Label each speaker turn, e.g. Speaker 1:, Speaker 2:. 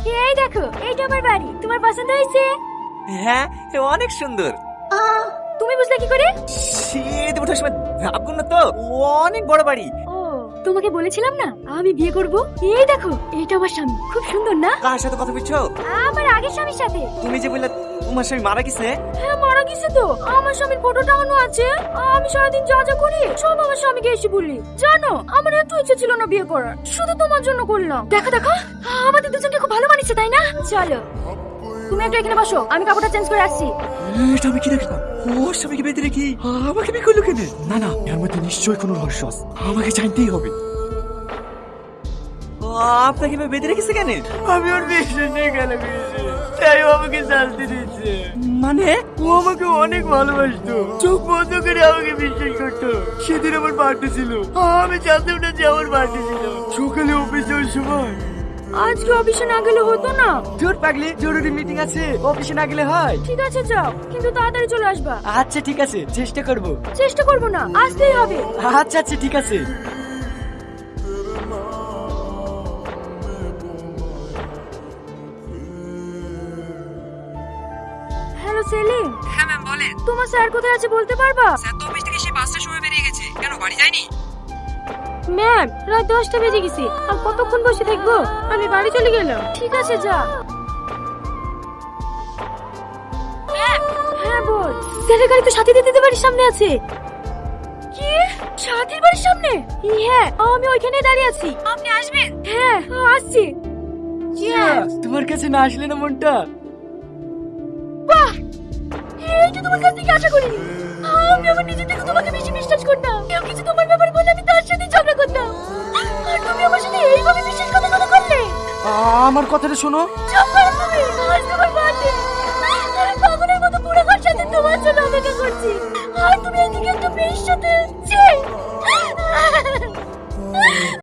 Speaker 1: এই দেখো, এইটা আমার বাড়ি। তোমার পছন্দ হয়েছে?
Speaker 2: হ্যাঁ, অনেক সুন্দর।
Speaker 1: তুমি বুঝলে কি করে?
Speaker 2: শীত ওঠার সময় ভাবগুন না তো, অনেক বড় বাড়ি।
Speaker 1: ও, তোমাকে বলেছিলাম না আমি বিয়ে করব। এই দেখো, এইটা আমার স্বামী। খুব সুন্দর না?
Speaker 2: কার সাথে কথা বলছো?
Speaker 1: আমার আগের স্বামীর সাথে।
Speaker 2: তুমি যে বললে তোমার স্বামী মারা গেছে।
Speaker 1: হ্যাঁ, মারা গেছে তো। আমার স্বামীর ফটো টাঙানো আছে। আমি সারাদিন যা যা করি সব আমার স্বামীকে এসে বলি। জানো, আমার এত ইচ্ছে ছিল না বিয়ে করার, শুধু তোমার জন্য করলাম। দেখো দেখো, আমাদের দুজনকে খুব ভালো মানিয়েছে, তাই না? চলো, তুমি একটু এখানে বসো, আমি কাপড়টা চেঞ্জ করে আসছি।
Speaker 2: এটা আমি কি দেখলাম? ওর স্বামীকে বেঁধে রেখি আমাকে বিয়ে করলো কেন? না না, এর মধ্যে নিশ্চয়ই কোনো রহস্য আছে, আমাকে জানতেই হবে। আপনাকে বেঁধে রেখেছে কেন?
Speaker 3: আমি ওর বিশ্বাস নিয়ে গেলাম, তাই ও আমাকে শান্তি দিচ্ছে।
Speaker 2: মানে
Speaker 3: ও আমাকে অনেক ভালোবাসতো, চোখ বন্ধ করে আমাকে বিশ্বাস করতো। সেদিন আমার বার্থডে ছিল, আমি জানতাম না যে আমার বার্থডে ছিল। সকালে অফিস যাওয়ার সময়।
Speaker 1: আজকে অফিসে না গেলে হতো না?
Speaker 3: তোর পাগলি, জরুরি মিটিং আছে, অফিসে না গেলে হয়?
Speaker 1: ঠিক আছে, যাও, কিন্তু তাড়াতাড়ি চলে আসবা।
Speaker 3: আচ্ছা ঠিক আছে, চেষ্টা করব।
Speaker 1: চেষ্টা করবো না, আসতেই হবে।
Speaker 3: আচ্ছা আচ্ছা ঠিক আছে।
Speaker 1: হ্যালো সেলিম।
Speaker 4: হ্যাঁ ম্যাম বলেন।
Speaker 1: তোমার স্যার কোথায় আছে বলতে পারবা?
Speaker 4: স্যার তো অফিস থেকে সে 5টার সময় বেরিয়ে গেছে, কেন বাড়ি যায়নি?
Speaker 1: ম্যাম, রাত 10টা বেজে গেছে, আর কতক্ষণ বসে থাকবো? আমি বাড়ি চলে গেলাম। ঠিক আছে, যা। হ্যাঁ বল। স্যারের গাড়ি তো সাথী দিতে বাড়ির সামনে আছে। কি? সাথীর বাড়ির সামনে? হ্যাঁ, আমি ওইখানে দাঁড়িয়ে আছি। আপনি আসবেন? হ্যাঁ, আসছি।
Speaker 3: তোমার কাছে না আসলে না মনটা।
Speaker 1: বাহ, এইটা তোমার কাছ থেকে আশা করিনি। আমি আমার নিজে থেকে তোমাকে বেশি বিশ্বাস করতাম। কেউ কিছু তোমার ব্যাপারে বলে আমি তার সাথে ঝগড়া করতাম, আর তুমি আমার সাথে এইভাবে বিশ্বাসঘাতকতা করলে।
Speaker 3: আমার কথাটা শোনো।
Speaker 1: চুপ করো তুমি। আজ তোমার বার্থডে, আমি পাগলের মতো পুরো ঘর সাথে তোমার জন্য অপেক্ষা করছি, আর তুমি এদিকে একটা মেয়ের সাথে ছি।